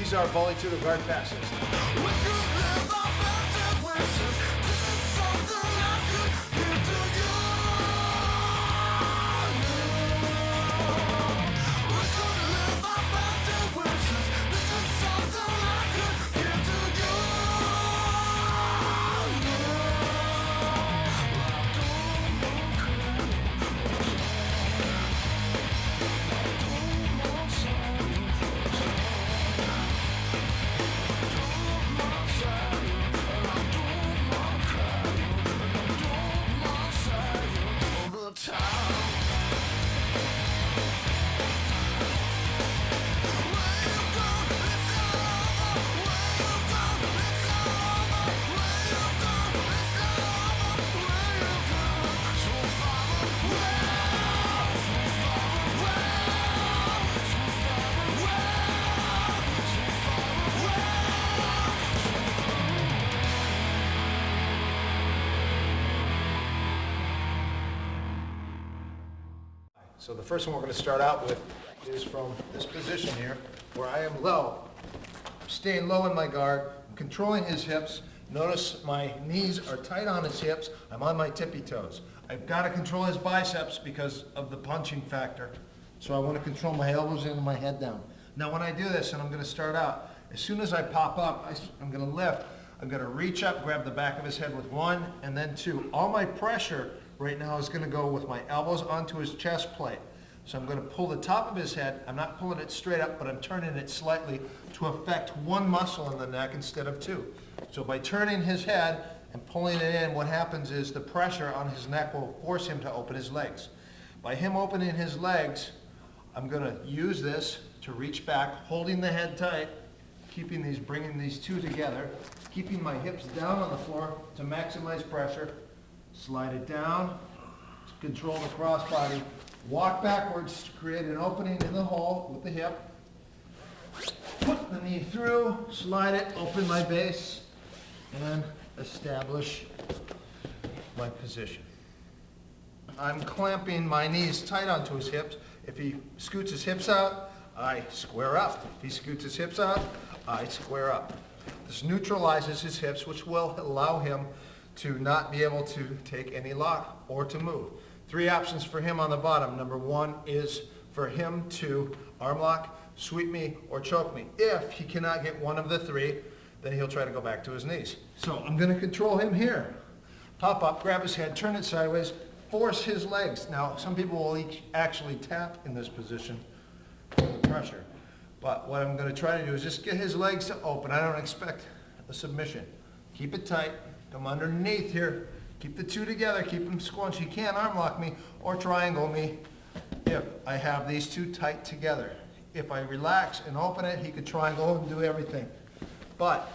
These are Vale Tudo guard passes. So the first one we're going to start out with is from this position here, where I am low. I'm staying low in my guard. I'm controlling his hips. Notice my knees are tight on his hips. I'm on my tippy toes. I've got to control his biceps because of the punching factor. So I want to control my elbows in and my head down. Now when I do this, and I'm going to start out, as soon as I pop up, I'm going to lift. I'm going to reach up, grab the back of his head with one, and then two. All my pressure right now is going to go with my elbows onto his chest plate. So I'm going to pull the top of his head. I'm not pulling it straight up, but I'm turning it slightly to affect one muscle in the neck instead of two. So by turning his head and pulling it in, what happens is the pressure on his neck will force him to open his legs. By him opening his legs, I'm going to use this to reach back, holding the head tight, bringing these two together, keeping my hips down on the floor to maximize pressure. Slide it down, control the crossbody, walk backwards to create an opening in the hole with the hip, put the knee through, slide it, open my base, and establish my position. I'm clamping my knees tight onto his hips. If he scoots his hips out, I square up. If he scoots his hips out, I square up. This neutralizes his hips, which will allow him to not be able to take any lock or to move. Three options for him on the bottom. Number one is for him to arm lock, sweep me, or choke me. If he cannot get one of the three, then he'll try to go back to his knees. So I'm going to control him here. Pop up, grab his head, turn it sideways, force his legs. Now, some people will actually tap in this position with the pressure. But what I'm going to try to do is just get his legs to open. I don't expect a submission. Keep it tight. Come underneath here. Keep the two together. Keep them squunched. He can't arm lock me or triangle me if I have these two tight together. If I relax and open it, he could triangle and do everything. But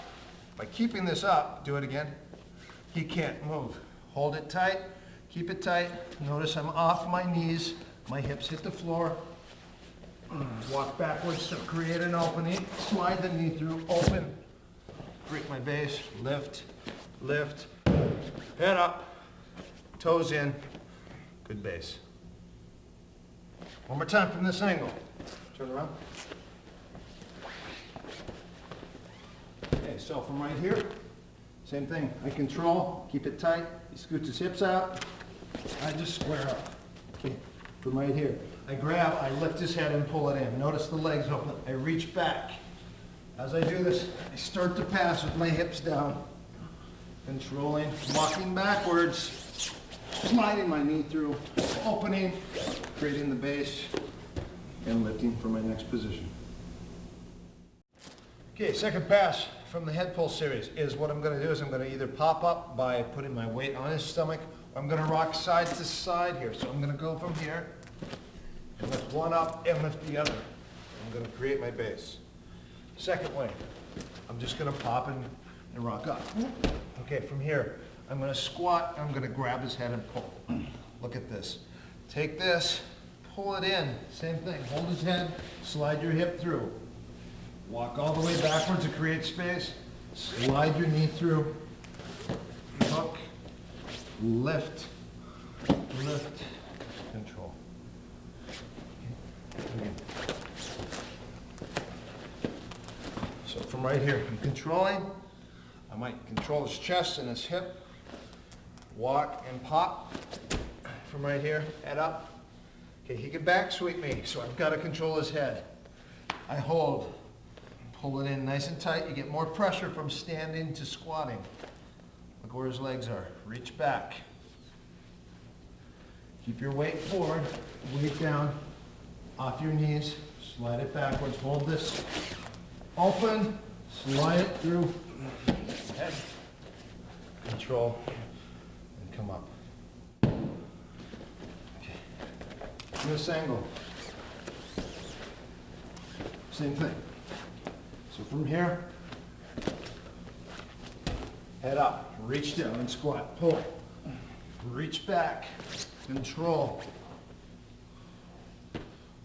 by keeping this up, do it again, he can't move. Hold it tight. Keep it tight. Notice I'm off my knees. My hips hit the floor. Walk backwards to create an opening. Slide the knee through. Open. Break my base. Lift. Lift. Head up. Toes in. Good base. One more time from this angle. Turn around. Okay, so from right here, same thing. I control, keep it tight. He scoots his hips out. I just square up. Okay, from right here. I grab, I lift his head and pull it in. Notice the legs open. I reach back. As I do this, I start to pass with my hips down. Controlling, walking backwards, sliding my knee through, opening, creating the base, and lifting for my next position. Okay, second pass from the head pull series is what I'm going to do is I'm going to either pop up by putting my weight on his stomach, or I'm going to rock side to side here. So I'm going to go from here and lift one up and lift the other. I'm going to create my base. Second way, I'm just going to pop and rock up. Okay, from here, I'm going to squat, I'm going to grab his head and pull. Look at this. Take this, pull it in, same thing. Hold his head, slide your hip through. Walk all the way backwards to create space. Slide your knee through. Hook, lift, lift, control. Again. So from right here, I'm controlling. I might control his chest and his hip. Walk and pop. From right here, head up. Okay, he can back sweep me, so I've got to control his head. I hold. Pull it in nice and tight. You get more pressure from standing to squatting. Look where his legs are. Reach back. Keep your weight forward, weight down, off your knees. Slide it backwards. Hold this open. Slide it through. Head. Control. And come up. Okay. This angle. Same thing. So from here, head up, reach down and squat, pull, reach back, control.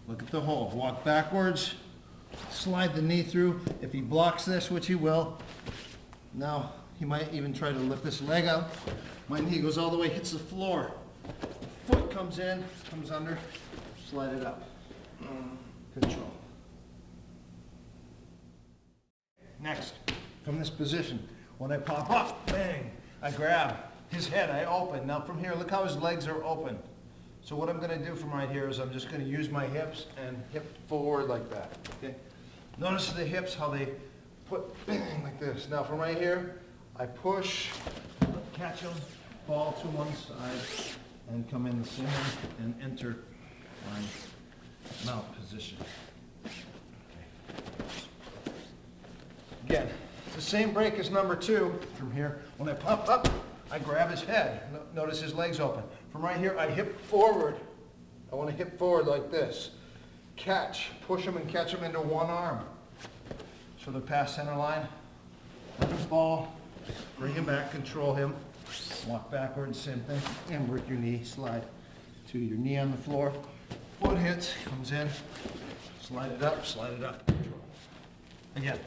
Look at the hold, walk backwards, slide the knee through. If he blocks this, which he will, now he might even try to lift this leg out. My knee goes all the way, hits the floor. Foot comes in, comes under, slide it up, control. Next, from this position, when I pop up, bang, I grab his head, I open. Now from here, look how his legs are open. So what I'm going to do from right here is I'm just going to use my hips and hip forward like that, okay? Notice the hips, how they put, bang, like this. Now from right here, I push, catch them, fall to one side, and come in the center and enter my mount position. Again, the same break as number 2 from here. When I pop up, I grab his head. Notice his legs open. From right here, I hip forward. I want to hip forward like this. Catch, push him and catch him into one arm. So they're past center line. Let him fall, bring him back, control him. Walk backwards, same thing. And work your knee, slide to your knee on the floor. Foot hits, comes in, slide it up, control. Again.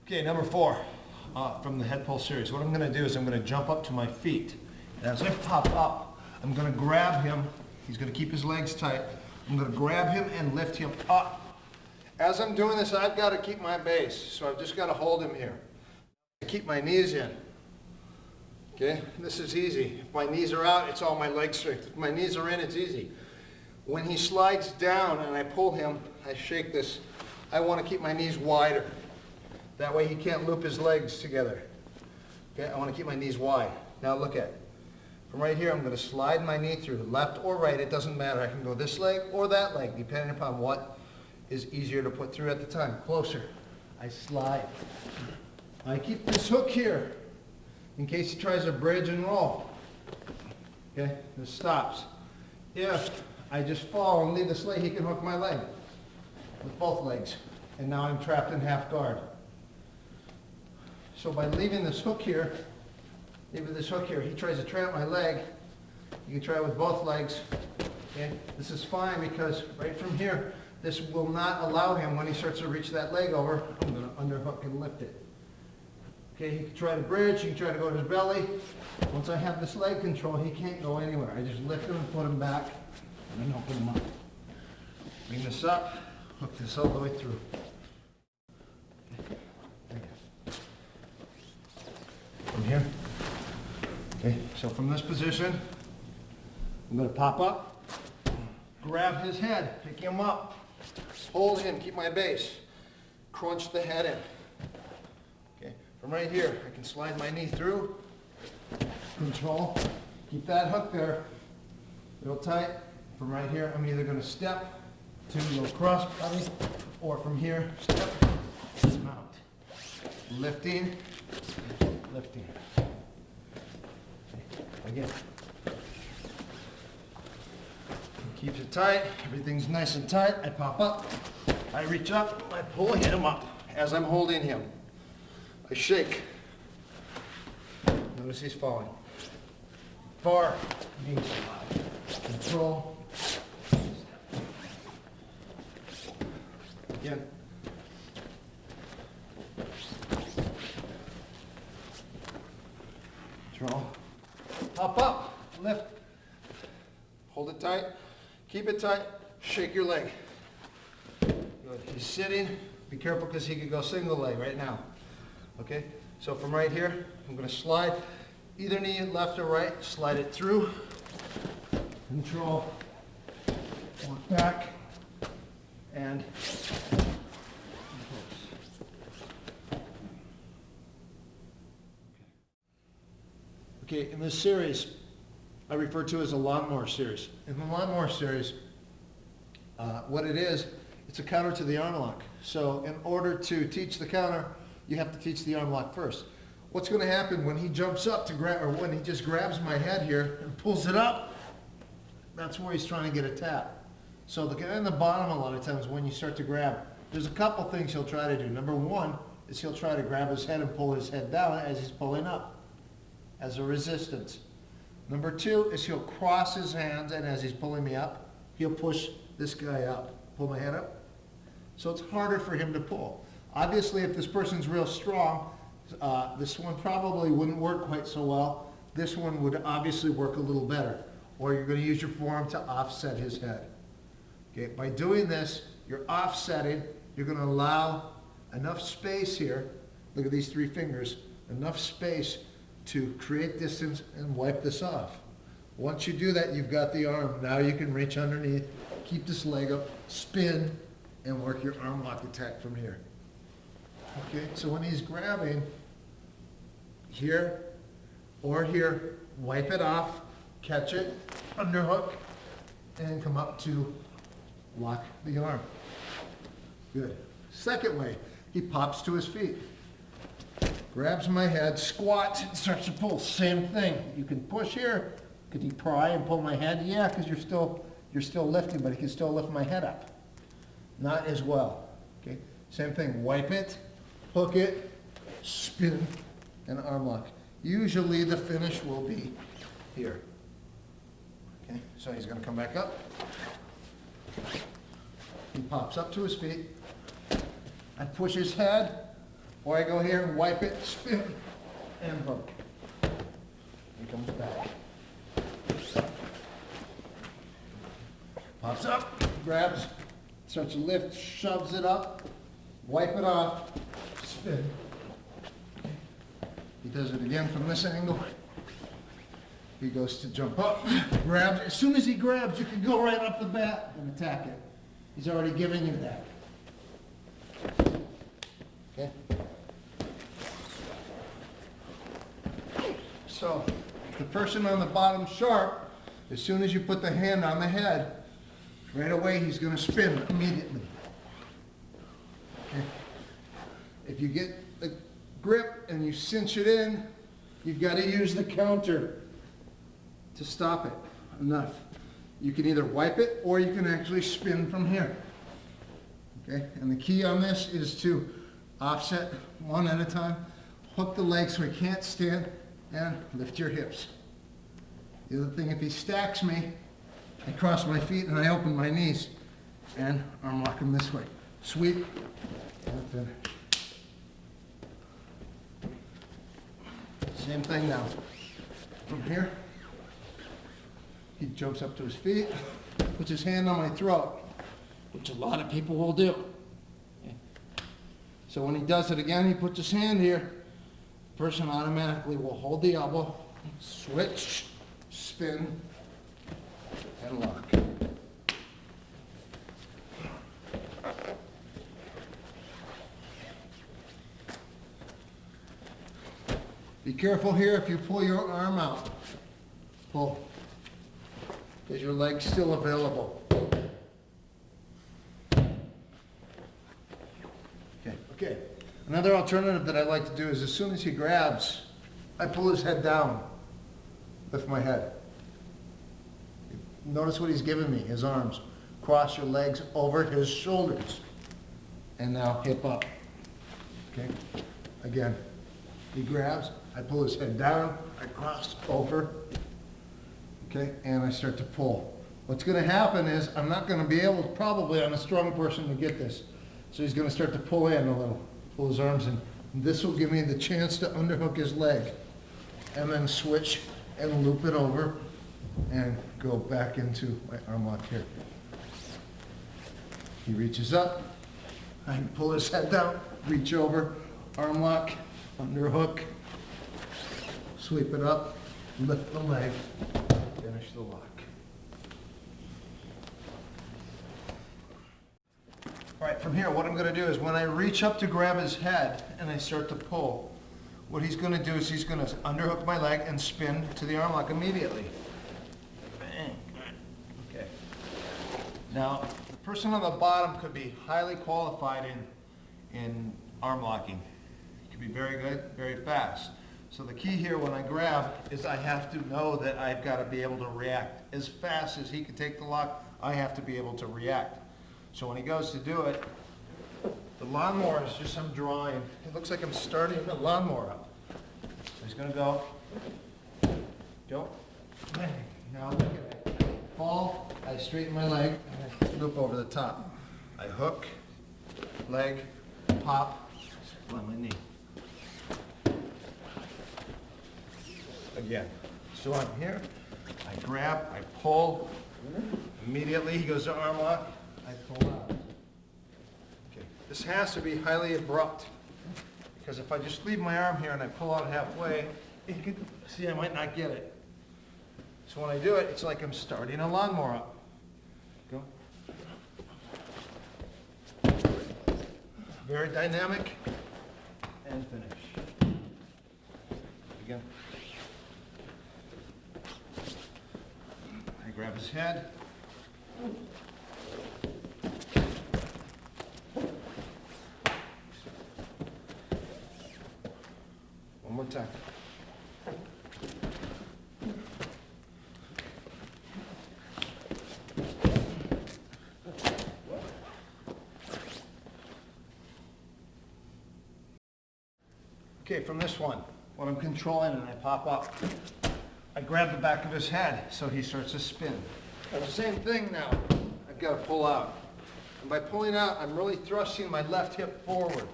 Okay, number 4 from the head pull series. What I'm going to do is I'm going to jump up to my feet. And as I pop up, I'm going to grab him. He's going to keep his legs tight. I'm going to grab him and lift him up. As I'm doing this, I've got to keep my base. So I've just got to hold him here. Keep my knees in. Okay, this is easy. If my knees are out, it's all my leg strength. If my knees are in, it's easy. When he slides down and I pull him, I shake this. I want to keep my knees wider. That way he can't loop his legs together. Okay, I want to keep my knees wide. Now look at it. From right here, I'm going to slide my knee through, left or right, it doesn't matter. I can go this leg or that leg, depending upon what is easier to put through at the time. Closer. I slide. I keep this hook here, in case he tries to bridge and roll. Okay, this stops. If I just fall and leave this leg, he can hook my leg with both legs. And now I'm trapped in half guard. So by leaving this hook here, he tries to trap my leg. You can try it with both legs. Okay? This is fine because right from here, this will not allow him, when he starts to reach that leg over, I'm going to underhook and lift it. Okay, he can try to bridge, he can try to go to his belly. Once I have this leg control, he can't go anywhere. I just lift him and put him back, and then open him up. Bring this up, hook this all the way through. From here. Okay, so from this position, I'm going to pop up, grab his head, pick him up, hold him, keep my base, crunch the head in. Okay, from right here, I can slide my knee through, control, keep that hook there, real tight. From right here, I'm either going to step to a little cross body, or from here, step, mount, lifting, lifting. Again. Keeps it tight. Everything's nice and tight. I pop up. I reach up. I pull him up as I'm holding him. I shake. Notice he's falling. Bar. Knees. Control. Again. control. Hop up, lift. Hold it tight, keep it tight, shake your leg. Good. He's sitting. Be careful because he could go single leg right now. Okay? So from right here, I'm going to slide either knee left or right, slide it through. Control. Walk back. And okay, in this series, I refer to as a lawnmower series. In the lawnmower series, what it is, it's a counter to the arm lock. So in order to teach the counter, you have to teach the arm lock first. What's going to happen when he jumps up to grab, or when he just grabs my head here and pulls it up, that's where he's trying to get a tap. So the guy on the bottom, a lot of times when you start to grab, there's a couple things he'll try to do. Number one is he'll try to grab his head and pull his head down as he's pulling up, as a resistance. Number two is he'll cross his hands, and as he's pulling me up, he'll push this guy up, pull my head up. So it's harder for him to pull. Obviously, if this person's real strong, this one probably wouldn't work quite so well. This one would obviously work a little better. Or you're going to use your forearm to offset his head. Okay, by doing this, you're offsetting, you're going to allow enough space here, look at these three fingers, enough space to create distance and wipe this off. Once you do that, you've got the arm. Now you can reach underneath, keep this leg up, spin, and work your arm lock attack from here. Okay, so when he's grabbing here or here, wipe it off, catch it, underhook, and come up to lock the arm. Good. Second way, he pops to his feet, grabs my head, squats, and starts to pull. Same thing. You can push here. Could he pry and pull my head? Yeah, because you're still lifting, but he can still lift my head up. Not as well. Okay. Same thing. Wipe it, hook it, spin, and arm lock. Usually the finish will be here. Okay. So he's going to come back up. He pops up to his feet. I push his head, or I go here and wipe it, spin, and hook. He comes back. Pops up, grabs, starts to lift, shoves it up, wipe it off, spin. He does it again from this angle. He goes to jump up, grabs. As soon as he grabs, you can go right up the bat and attack it. He's already giving you that. Okay. So, the person on the bottom sharp, as soon as you put the hand on the head, right away he's going to spin immediately. Okay. If you get the grip and you cinch it in, you've got to use the counter to stop it. Enough. You can either wipe it or you can actually spin from here. Okay? And the key on this is to offset one at a time, hook the leg so he can't stand, and lift your hips. The other thing, if he stacks me, I cross my feet and I open my knees and arm lock him this way. Sweep and finish. Same thing now. From here, he jumps up to his feet, puts his hand on my throat, which a lot of people will do. Okay. So when he does it again, he puts his hand here. The person automatically will hold the elbow, switch, spin, and lock. Be careful here if you pull your arm out. Pull. Because your leg's still available. Okay. Another alternative that I like to do is as soon as he grabs, I pull his head down, lift my head. Notice what he's giving me, his arms. Cross your legs over his shoulders. And now hip up. Okay? Again, he grabs, I pull his head down, I cross over. Okay? And I start to pull. What's going to happen is I'm not going to be able, probably on a strong person, to get this. So he's going to start to pull in a little, pull his arms in. And this will give me the chance to underhook his leg. and then switch and loop it over and go back into my arm lock here. He reaches up, I pull his head down, reach over, arm lock, underhook, sweep it up, lift the leg, finish the lock. All right, from here, what I'm going to do is when I reach up to grab his head and I start to pull, what he's going to do is he's going to underhook my leg and spin to the arm lock immediately. Bang. Okay. Now, the person on the bottom could be highly qualified in arm locking. He could be very good, very fast. So the key here when I grab is I have to know that I've got to be able to react. As fast as he can take the lock, I have to be able to react. So when he goes to do it, the lawnmower is just I'm drawing. It looks like I'm starting the lawnmower up. So he's going to go, bang. Now look at it. Fall, I straighten my leg, and I loop over the top. I hook, leg, pop, on my knee. Again. So I'm here, I grab, I pull, immediately he goes to arm lock, I pull out. Okay. This has to be highly abrupt, because if I just leave my arm here and I pull out halfway, you can see I might not get it. So when I do it, it's like I'm starting a lawnmower up. Go. Very dynamic, and finish. Again. I grab his head. One more time. Okay, from this one, when I'm controlling and I pop up, I grab the back of his head so he starts to spin. The same thing now, I've got to pull out. And by pulling out, I'm really thrusting my left hip forward.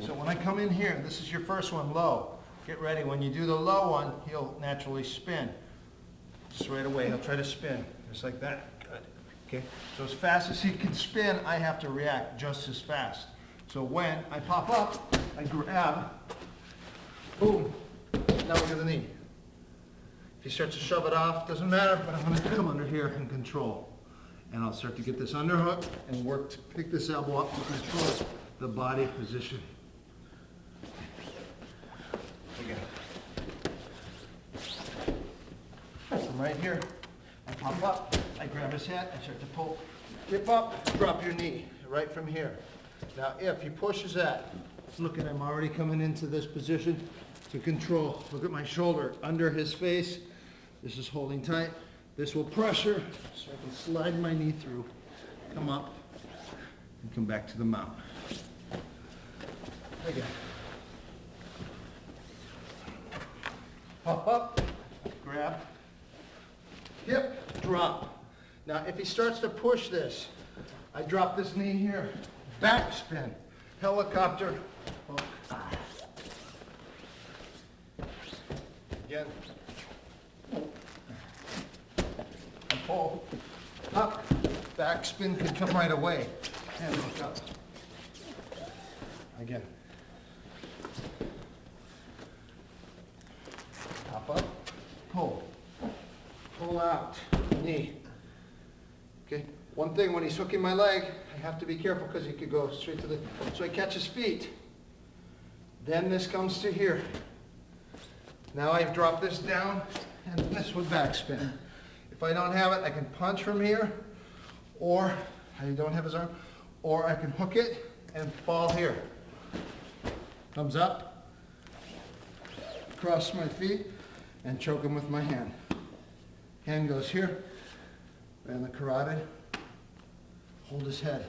So when I come in here, this is your first one, low. Get ready, when you do the low one, he'll naturally spin. Just right away, he'll try to spin, just like that. Good. Okay, so as fast as he can spin, I have to react just as fast. So when I pop up, I grab, boom, now look at the knee. If he starts to shove it off, doesn't matter, but I'm going to come under here and control. And I'll start to get this underhook and work to pick this elbow up to control the body position. Again. From right here, I pop up, I grab his head, I start to pull, hip up, drop your knee, right from here. Now if he pushes that, look at him already coming into this position to control. Look at my shoulder under his face. This is holding tight. This will pressure, so I can slide my knee through, come up, and come back to the mount. Again. Pop up, grab, hip, drop. Now if he starts to push this, I drop this knee here, back spin, helicopter, hook. Again. And pull, up, back spin can come right away, and look up. Again. Pop up, pull out, knee. Okay, one thing when he's hooking my leg, I have to be careful because he could go straight to the, so I catch his feet. Then this comes to here. Now I've dropped this down, and this would backspin. If I don't have it, I can punch from here, or I don't have his arm, or I can hook it and fall here. Thumbs up, cross my feet, and choke him with my hand. Hand goes here, and the carotid, hold his head.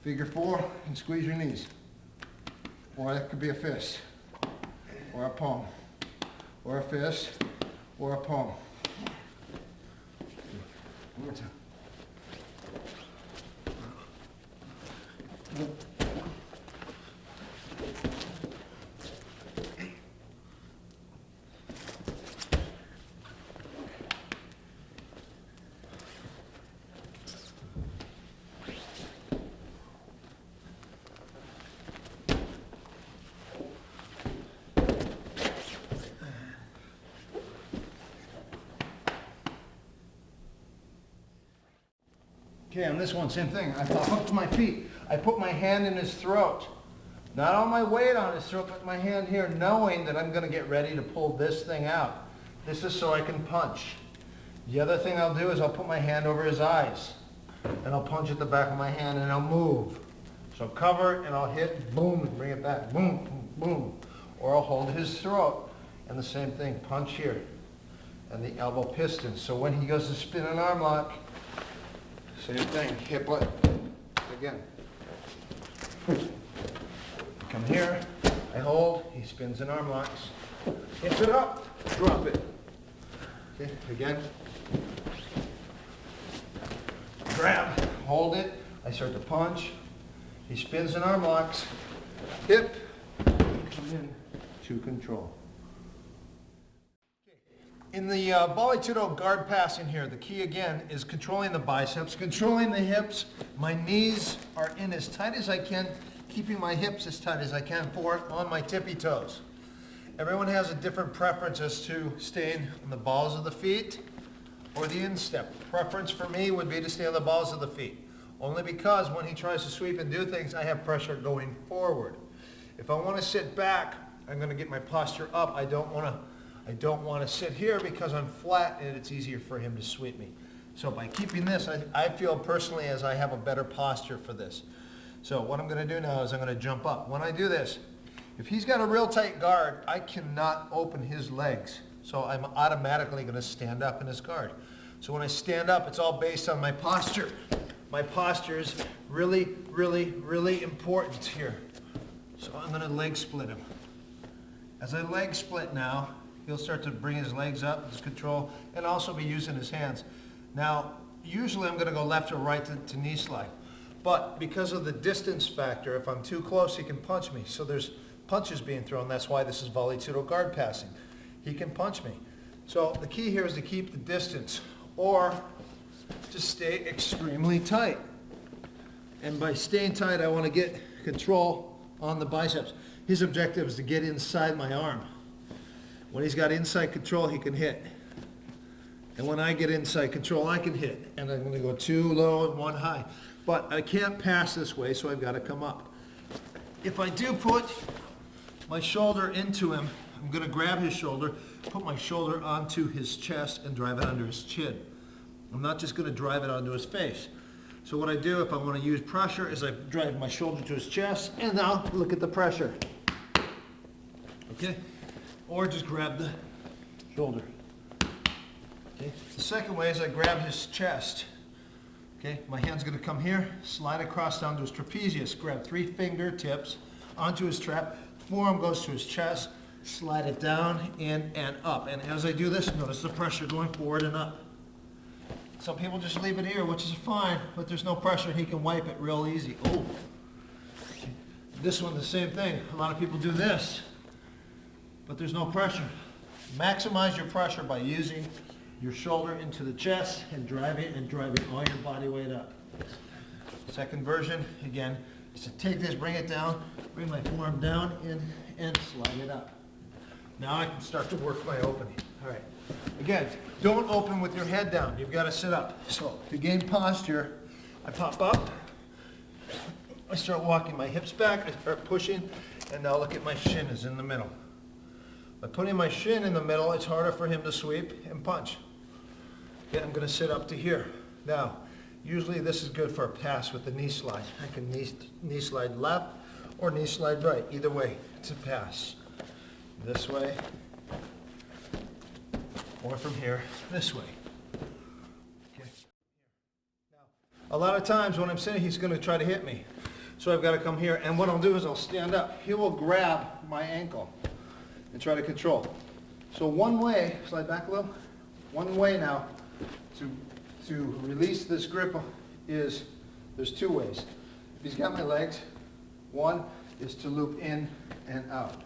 Figure 4, and squeeze your knees. Or that could be a fist, or a palm, or a fist, or a palm. One more time. Okay, on this one, same thing. I pop up to my feet. I put my hand in his throat. Not all my weight on his throat, but my hand here, knowing that I'm going to get ready to pull this thing out. This is so I can punch. The other thing I'll do is I'll put my hand over his eyes. And I'll punch at the back of my hand and I'll move. So cover and I'll hit, boom, and bring it back. Boom, boom, boom. Or I'll hold his throat. And the same thing, punch here. And the elbow piston. So when he goes to spin an arm lock, same thing, hiplet, again. Come here, I hold, he spins an arm locks. Hip it up, drop it. Okay, again. Grab, hold it, I start to punch. He spins an arm locks. Hip, come in to control. In the Vale Tudo guard passing here, the key again is controlling the biceps, controlling the hips. My knees are in as tight as I can, keeping my hips as tight as I can for it on my tippy toes. Everyone has a different preference as to staying on the balls of the feet or the instep. Preference for me would be to stay on the balls of the feet, only because when he tries to sweep and do things, I have pressure going forward. If I want to sit back, I'm going to get my posture up. I don't want to sit here because I'm flat and it's easier for him to sweep me. So by keeping this, I feel personally as I have a better posture for this. So what I'm going to do now is I'm going to jump up. When I do this, if he's got a real tight guard, I cannot open his legs. So I'm automatically going to stand up in his guard. So when I stand up, it's all based on my posture. My posture is really, really, really important here. So I'm going to leg split him. As I leg split now, he'll start to bring his legs up, his control, and also be using his hands. Now, usually I'm going to go left or right to knee slide. But because of the distance factor, if I'm too close, he can punch me. So there's punches being thrown. That's why this is Vale Tudo guard passing. He can punch me. So the key here is to keep the distance or to stay extremely tight. And by staying tight, I want to get control on the biceps. His objective is to get inside my arm. When he's got inside control, he can hit. And when I get inside control, I can hit. And I'm going to go 2 low and 1 high. But I can't pass this way, so I've got to come up. If I do put my shoulder into him, I'm going to grab his shoulder, put my shoulder onto his chest, and drive it under his chin. I'm not just going to drive it onto his face. So what I do if I want to use pressure is I drive my shoulder to his chest, and now look at the pressure. Okay? Or just grab the shoulder. Okay? The second way is I grab his chest. Okay? My hand's going to come here, slide across down to his trapezius, grab 3 fingertips onto his trap, forearm goes to his chest, slide it down, in, and up. And as I do this, notice the pressure going forward and up. Some people just leave it here, which is fine, but there's no pressure. He can wipe it real easy. Oh. This one, the same thing. A lot of people do this, but there's no pressure. Maximize your pressure by using your shoulder into the chest and driving all your body weight up. Second version, again, is to take this, bring it down, bring my forearm down, in, and slide it up. Now I can start to work my opening. All right. Again, don't open with your head down. You've got to sit up. So to gain posture, I pop up, I start walking my hips back, I start pushing, and now look at my shin is in the middle. By putting my shin in the middle, it's harder for him to sweep and punch. Okay, I'm going to sit up to here. Now, usually this is good for a pass with the knee slide. I can knee slide left or knee slide right. Either way, it's a pass. This way, or from here, this way. Okay. Now, a lot of times when I'm sitting, he's going to try to hit me. So I've got to come here, and what I'll do is I'll stand up. He will grab my ankle and try to control. So one way, slide back a little, one way now to release this grip is, there's 2 ways. If he's got my legs, one is to loop in and out,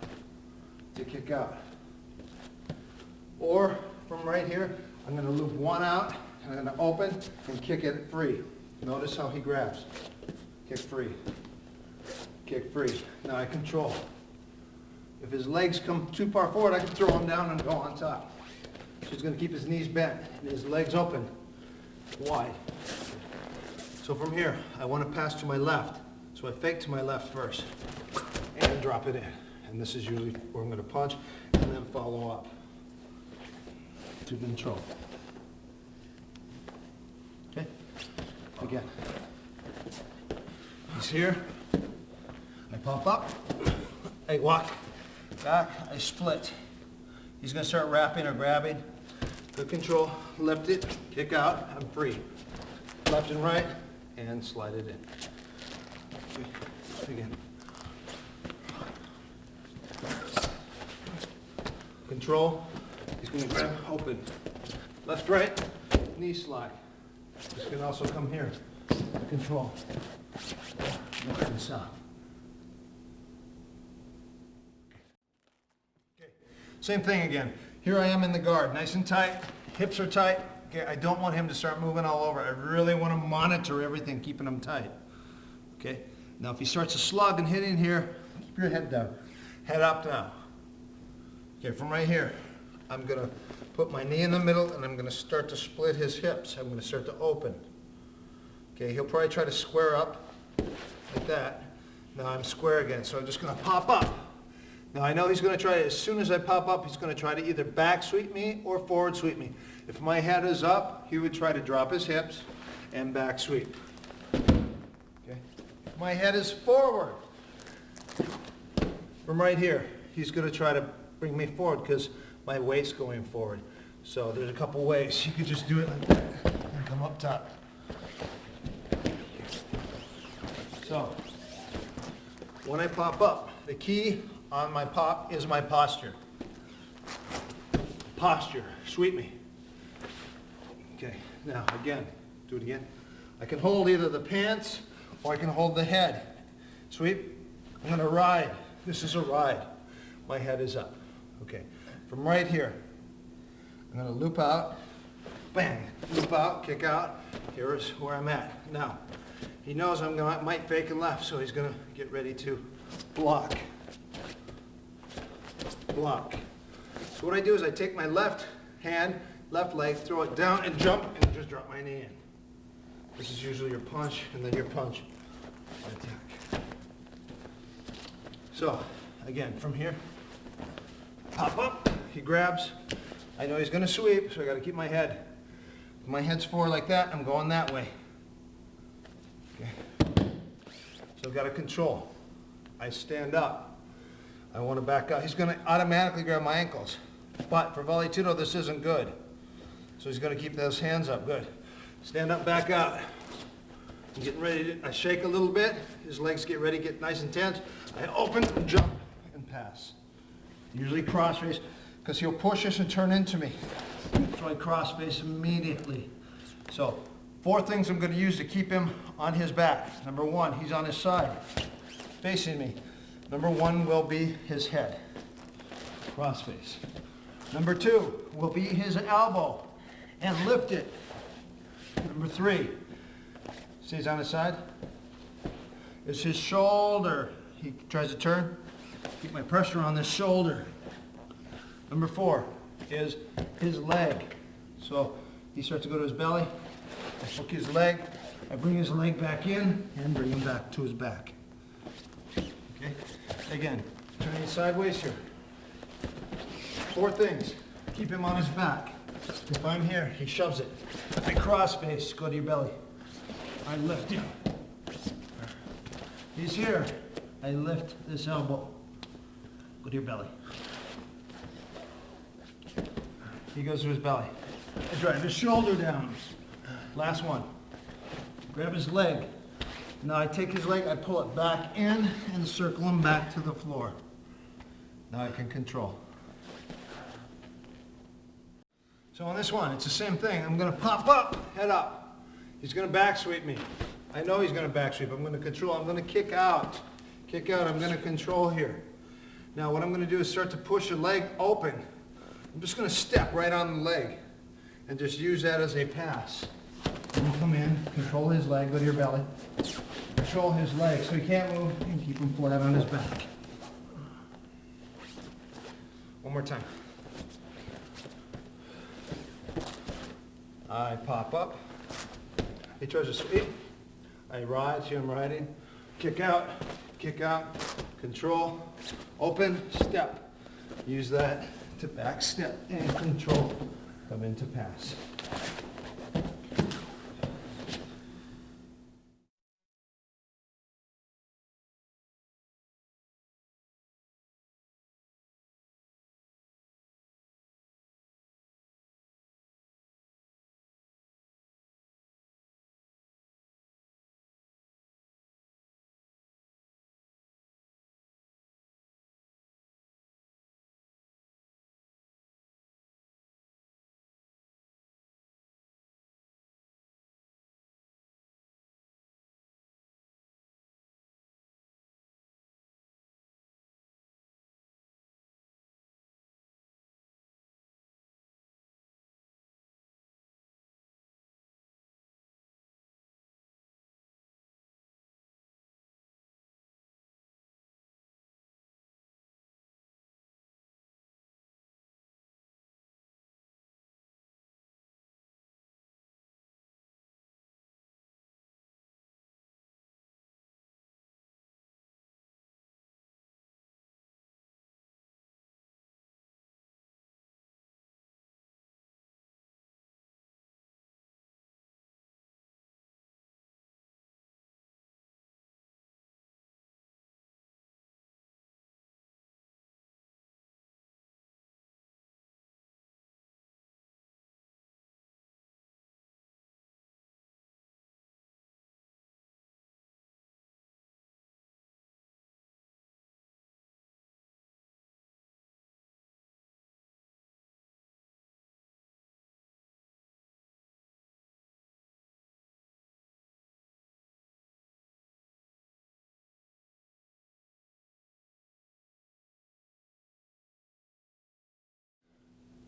to kick out. Or from right here, I'm going to loop one out, and I'm going to open and kick it free. Notice how he grabs. Kick free. Kick free. Now I control. If his legs come too far forward, I can throw him down and go on top. So he's going to keep his knees bent and his legs open, wide. So from here, I want to pass to my left. So I fake to my left first and drop it in. And this is usually where I'm going to punch and then follow up to control. Okay? Again. He's here. I pop up. I walk back. I split. He's going to start wrapping or grabbing. Good control. Lift it. Kick out. I'm free. Left and right. And slide it in. Okay. Again. Control. He's going to grab open. Left, right. Knee slide. He's going to also come here. Control. North and south. Okay. Same thing again. Here I am in the guard. Nice and tight. Hips are tight. Okay, I don't want him to start moving all over. I really want to monitor everything, keeping him tight. Okay? Now if he starts to slug and hit in here, keep your head down. Head up now. Okay, from right here, I'm going to put my knee in the middle and I'm going to start to split his hips. I'm going to start to open. Okay, he'll probably try to square up like that. Now I'm square again, so I'm just going to pop up. Now I know he's going to try, as soon as I pop up, he's going to try to either back sweep me or forward sweep me. If my head is up, he would try to drop his hips and back sweep. Okay. If my head is forward, from right here, he's going to try to bring me forward because my weight's going forward. So there's a couple ways. You could just do it like that and come up top. So when I pop up, the key on my pop is my posture. Posture. Sweep me. Okay, now again, do it again. I can hold either the pants or I can hold the head. Sweep. I'm going to ride. This is a ride. My head is up. Okay, from right here, I'm going to loop out, bang, loop out, kick out. Here's where I'm at. Now, he knows might fake and left, so he's going to get ready to block. Block. So what I do is I take my left hand, left leg, throw it down and jump and just drop my knee in. This is usually your punch and then your punch and attack. So, again, from here, pop up, he grabs. I know he's going to sweep, so I got to keep my head. If my head's forward like that, I'm going that way. Okay. So I've got to control. I stand up. I want to back up. He's going to automatically grab my ankles. But for Vale Tudo, this isn't good. So he's going to keep those hands up. Good. Stand up, back out. I'm getting ready to, I shake a little bit. His legs get ready, get nice and tense. I open, jump, and pass. Usually cross face, because he'll push us and turn into me. So I cross face immediately. So 4 things I'm going to use to keep him on his back. Number 1, he's on his side, facing me. Number 1 will be his head, cross face. Number 2 will be his elbow, and lift it. Number 3, stays on his side, is his shoulder. He tries to turn, keep my pressure on this shoulder. Number 4 is his leg. So he starts to go to his belly, I hook his leg, I bring his leg back in, and bring him back to his back. Okay, again, turning sideways here. 4 things, keep him on his back. If I'm here, he shoves it. I cross face, go to your belly. I lift him. He's here. I lift this elbow. Go to your belly. He goes to his belly. I drive his shoulder down. Last one. Grab his leg. Now I take his leg, I pull it back in and circle him back to the floor. Now I can control. So on this one, it's the same thing. I'm going to pop up, head up. He's going to back sweep me. I know he's going to back sweep. I'm going to control. I'm going to kick out. Kick out. I'm going to control here. Now what I'm going to do is start to push the leg open. I'm just going to step right on the leg and just use that as a pass. And come in, control his leg, go to your belly. Control his leg so he can't move, and keep him flat on his back. One more time. I pop up. He tries to sweep. I ride, see I'm riding, kick out, control, open, step. Use that to back step and control, come into pass.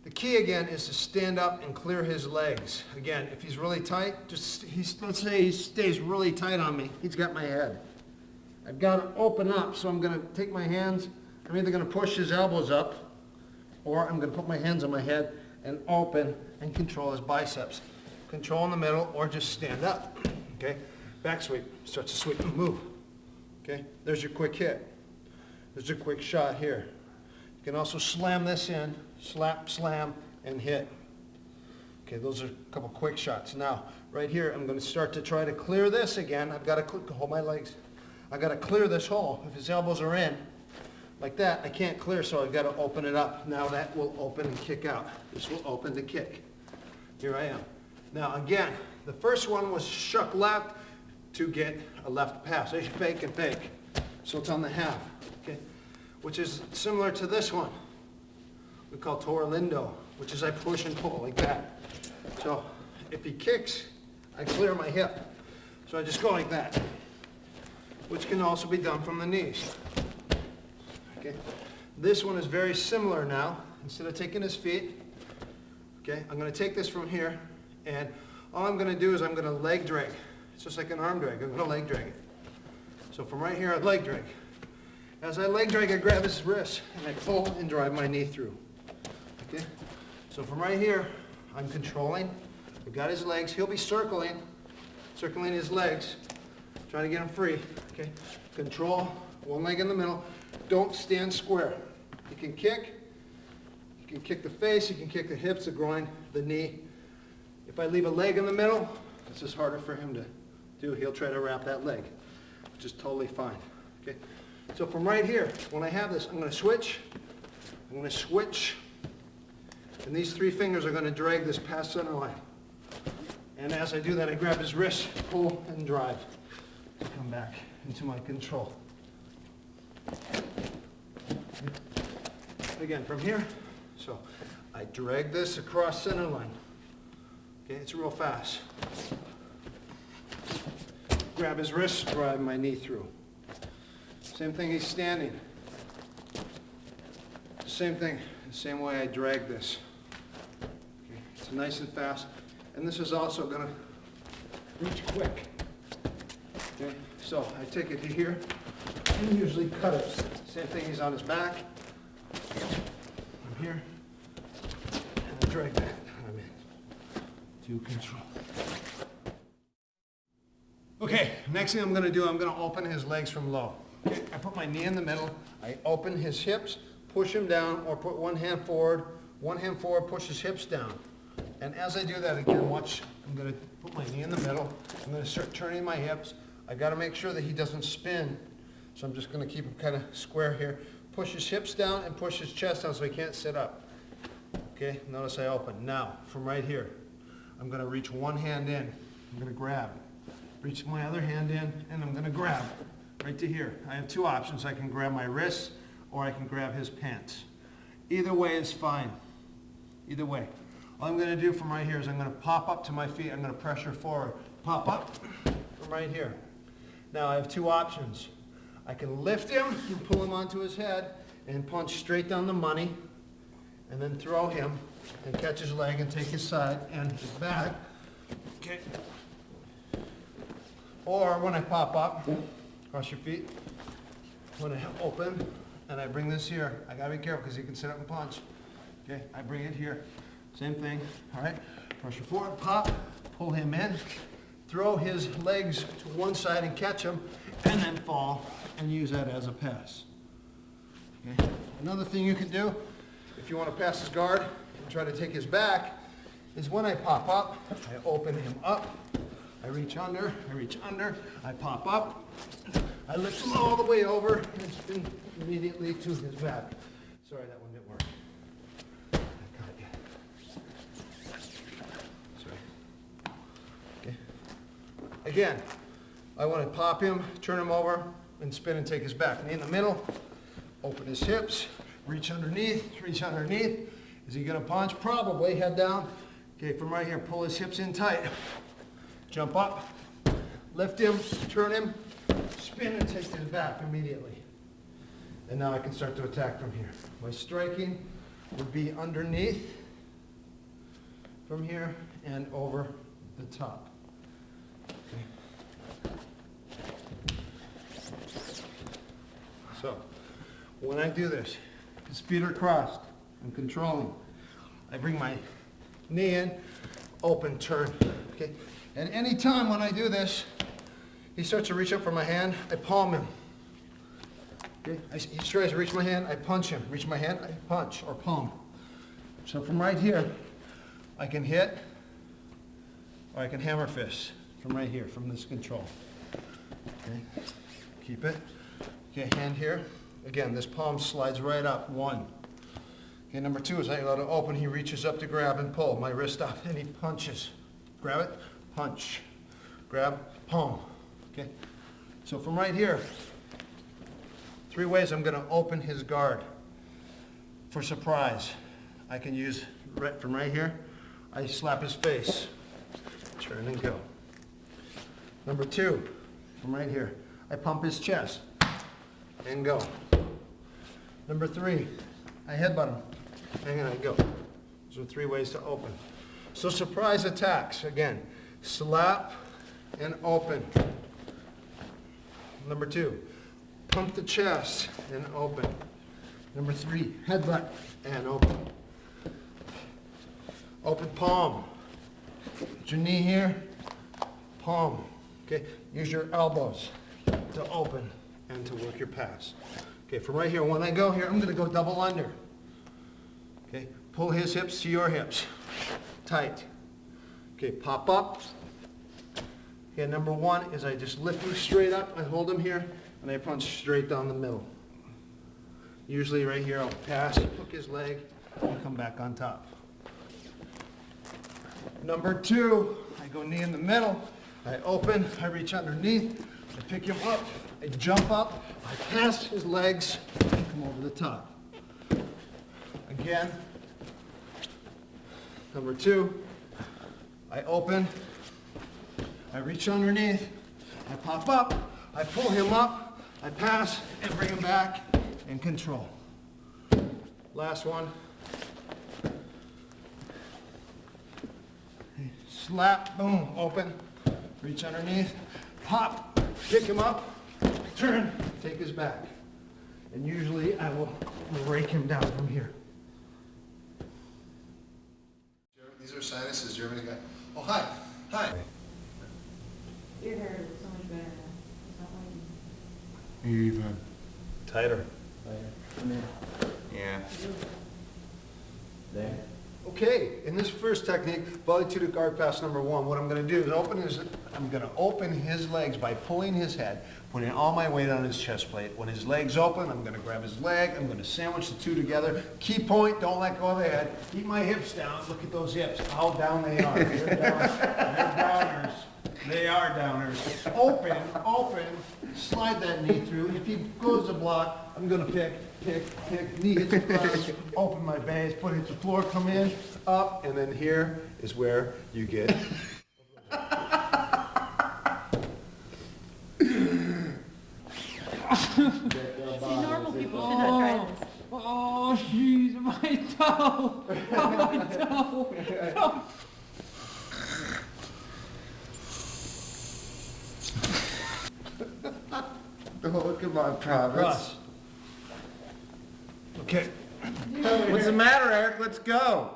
The key again is to stand up and clear his legs. Again, if he's really tight, let's say he stays really tight on me. He's got my head. I've got to open up, so I'm going to take my hands. I'm either going to push his elbows up, or I'm going to put my hands on my head and open and control his biceps. Control in the middle, or just stand up. Okay? Back sweep. Starts to sweep and move. Okay? There's your quick hit. There's your quick shot here. You can also slam this in, slap, slam, and hit. Okay, those are a couple quick shots. Now, right here, I'm going to start to try to clear this again. I've got to hold my legs. I've got to clear this hole. If his elbows are in, like that, I can't clear, so I've got to open it up. Now that will open and kick out. This will open to kick. Here I am. Now, again, the first one was shuck left to get a left pass. I fake and fake. So it's on the half. Okay? Which is similar to this one. We call Torlindo, which is I push and pull like that. So if he kicks, I clear my hip. So I just go like that, which can also be done from the knees. Okay. This one is very similar now. Instead of taking his feet, okay, I'm going to take this from here, and all I'm going to do is I'm going to leg drag. It's just like an arm drag. I'm going to leg drag it. So from right here, I leg drag. As I leg drag, I grab his wrist, and I pull and drive my knee through. Okay? So from right here, I'm controlling. I've got his legs. He'll be circling his legs, trying to get him free. Okay? Control, one leg in the middle. Don't stand square. You can kick the face, you can kick the hips, the groin, the knee. If I leave a leg in the middle, it's just harder for him to do. He'll try to wrap that leg, which is totally fine. Okay? So from right here, when I have this, I'm going to switch, and these three fingers are going to drag this past center line. And as I do that, I grab his wrist, pull, and drive to come back into my control. Again, from here, so I drag this across center line. Okay, it's real fast. Grab his wrist, drive my knee through. Same thing, he's standing. Same thing, the same way I drag this. Okay, it's nice and fast. And this is also going to reach quick. Okay, so I take it to here and usually cut it. Same thing, he's on his back. I'm here. And I drag that. I'm in. To control. Okay, next thing I'm gonna do, I'm gonna open his legs from low. Okay, I put my knee in the middle, I open his hips, push him down, or put one hand forward, push his hips down. And as I do that, again, watch, I'm gonna put my knee in the middle, I'm gonna start turning my hips. I gotta make sure that he doesn't spin, so I'm just gonna keep him kind of square here. Push his hips down and push his chest down so he can't sit up. Okay, notice I open. Now, from right here, I'm gonna reach one hand in, I'm gonna grab. Reach my other hand in, and I'm gonna grab right to here. I have two options. I can grab my wrists, or I can grab his pants. Either way is fine. Either way. All I'm gonna do from right here is I'm gonna pop up to my feet. I'm gonna pressure forward. Pop up from right here. Now I have two options. I can lift him and pull him onto his head and punch straight down the money, and then throw him and catch his leg and take his side and his back. Okay. Or when I pop up, cross your feet, when I open and I bring this here, I gotta be careful because he can sit up and punch. Okay, I bring it here, same thing, all right? Pressure forward, pop, pull him in, throw his legs to one side and catch him, and then fall and use that as a pass. Okay. Another thing you can do, if you want to pass his guard and try to take his back, is when I pop up, I open him up, I reach under, I pop up, I lift him all the way over, and spin immediately to his back. Sorry, that one didn't work. Sorry. Okay. Again, I want to pop him, turn him over, and spin and take his back. Knee in the middle, open his hips, reach underneath. Is he going to punch? Probably, head down. Okay, from right here, pull his hips in tight. Jump up, lift him, turn him, spin and take his back immediately. And now I can start to attack from here. My striking would be underneath from here and over the top. Okay. So, when I do this, his feet are crossed, I'm controlling. I bring my knee in, open, turn, okay? And any time when I do this, he starts to reach up for my hand, I palm him. Okay? He tries to reach my hand, I punch him. Reach my hand, I punch, or palm. So from right here, I can hit, or I can hammer fist. From right here, from this control. Okay? Keep it. Okay, hand here. Again, this palm slides right up, one. Okay, number two is I let it open, he reaches up to grab and pull. My wrist up, and he punches. Grab it, punch. Grab, palm. Okay? So from right here, three ways I'm gonna open his guard. For surprise, I can use, right from right here, I slap his face. Turn and go. Number two, from right here, I pump his chest and go. Number three, I headbutt him and I go. Those are three ways to open. So surprise attacks, again, slap and open. Number two, pump the chest and open. Number three, headbutt and open. Open palm. Put your knee here, palm. Okay, use your elbows to open and to work your pass. Okay, from right here, when I go here, I'm going to go double under. Okay, pull his hips to your hips. Tight. Okay, pop up. Okay, number one is I just lift him straight up, I hold him here, and I punch straight down the middle. Usually right here, I'll pass, hook his leg, and come back on top. Number two, I go knee in the middle, I open, I reach underneath, I pick him up, I jump up, I pass his legs, and come over the top. Again, number two, I open, I reach underneath, I pop up, I pull him up, I pass, and bring him back, and control. Last one. Slap, boom, open, reach underneath, pop, pick him up, turn, take his back. And usually I will rake him down from here. These are sinuses. Germany guy. Oh, hi. Hi. Your hair is so Tighter. Come here. Yeah. There. Okay, in this first technique, Vale Tudo guard pass number 1, what I'm going to do is I'm going to open his legs by pulling his head, putting all my weight on his chest plate. When his leg's open, I'm going to grab his leg, I'm going to sandwich the two together. Key point, don't let go of the head. Keep my hips down. Look at those hips, how down they are. They're down. They're downers. They are downers. Open, slide that knee through. If he goes to block, I'm going to pick, knee hits the ground, open my base, foot hits the floor, come in, up, and then here is where you get. See, normal people should not try this. Oh, jeez, my toe! Oh, my toe! Oh, look at my province. Cross. Okay. What's the matter, Eric? Let's go.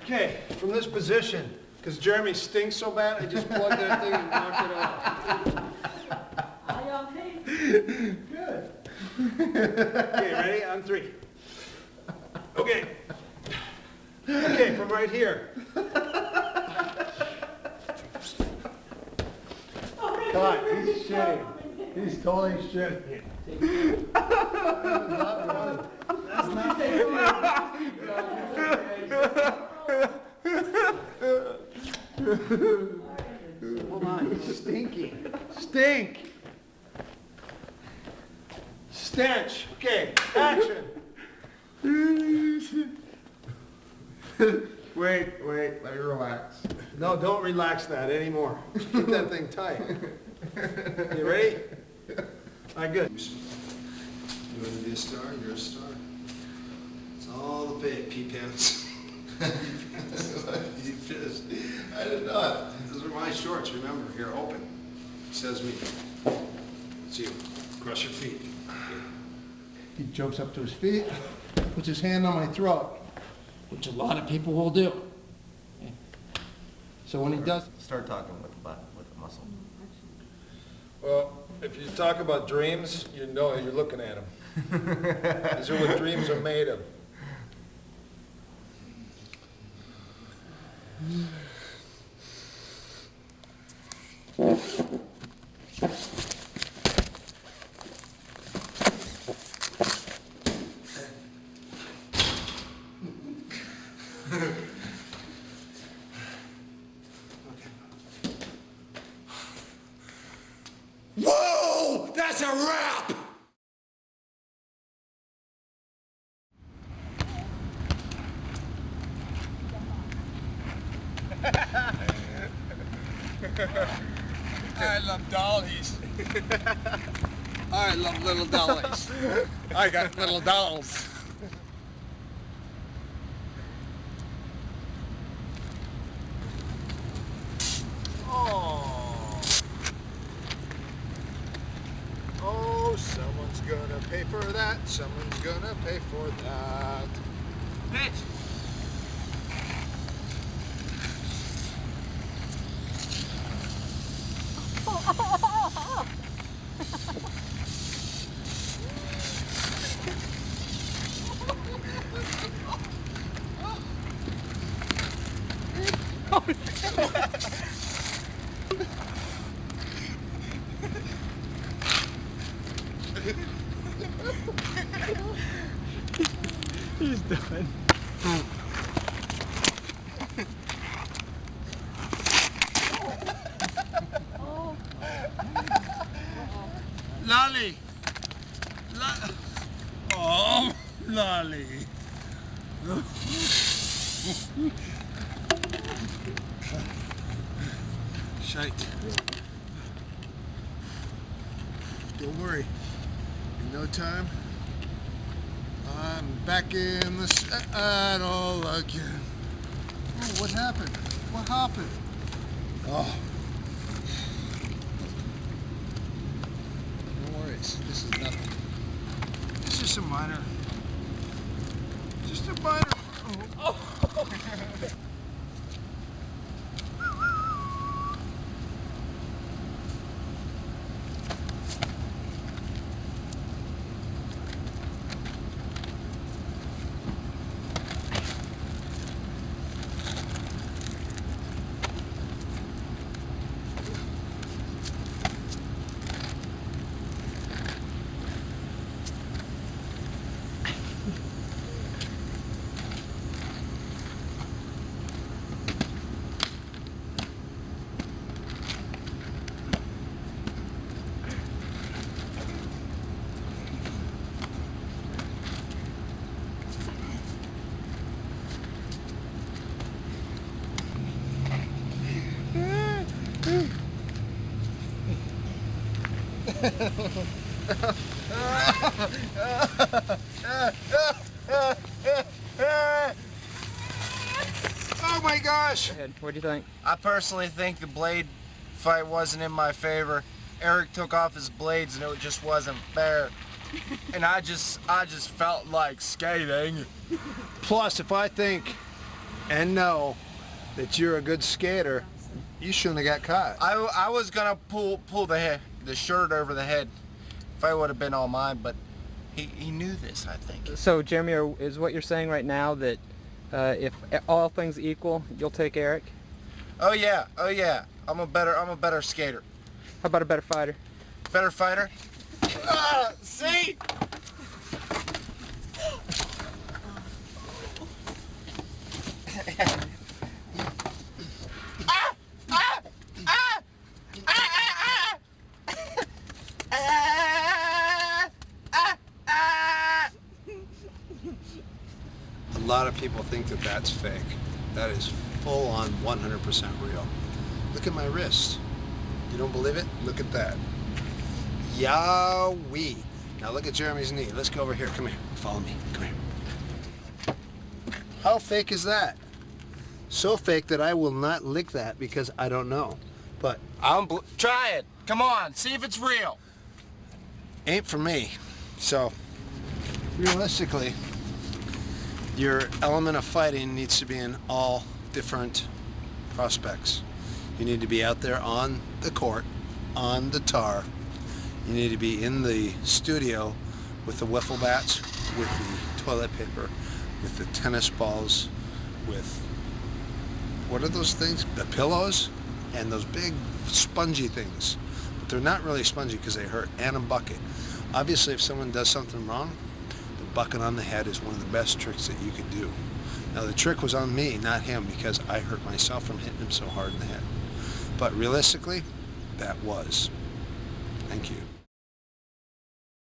Okay, from this position, because Jeremy stinks so bad, I just plugged that thing and knocked it off. All y'all think? Good. Okay, ready? On 3. Okay. Okay, from right here. God, he's shitting. He's totally shitting. That's not fair. Hold on, he's stinking. Stink. Stench. Okay, action. Wait, let me relax. No, don't relax that anymore. Keep that thing tight. You ready? All right, good. You want to be a star? You're a star. It's all the pee-pants. You pissed. I did not. Those are my shorts, remember. Here, open. It says me. It's you. Cross your feet. Here. He jumps up to his feet, puts his hand on my throat, which a lot of people will do. So when he does... Start talking with the muscle. Well, if you talk about dreams, you know you're looking at them. These are what dreams are made of. Whoa! That's a wrap! I love dollies. I love little dollies. I got little dolls. Oh. Oh, someone's gonna pay for that. Someone's gonna pay for that. Pitch! He's done. Lolly! Oh, Lolly! Shite. Don't worry. In no time, I'm back in the saddle again. Oh, what happened? What happened? Oh. No worries. This is nothing. It's just a minor. Just a minor. Oh. Oh my gosh! What do you think? I personally think the blade fight wasn't in my favor. Eric took off his blades and it just wasn't fair. And I just felt like skating. Plus, if I think and know that you're a good skater, you shouldn't have got caught. I was gonna pull the shirt over the head if I would have been all mine, but he knew this, I think. So, Jeremy, is what you're saying right now that if all things equal, you'll take Eric? Oh yeah. I'm a better skater. How about a better fighter? Better fighter? See? A lot of people think that that's fake. That is full on 100% real. Look at my wrist. You don't believe it? Look at that. Yahweh. Now look at Jeremy's knee. Let's go over here. Come here. Follow me. Come here. How fake is that? So fake that I will not lick that because I don't know. But Try it. Come on, see if it's real. ain't for me. So realistically, your element of fighting needs to be in all different prospects. You need to be out there on the court, on the tar. You need to be in the studio with the wiffle bats, with the toilet paper, with the tennis balls, with, what are those things? The pillows and those big spongy things. But they're not really spongy because they hurt, and a bucket. Obviously, if someone does something wrong, the bucket on the head is one of the best tricks that you could do. Now, the trick was on me, not him, because I hurt myself from hitting him so hard in the head. But realistically, that was. Thank you.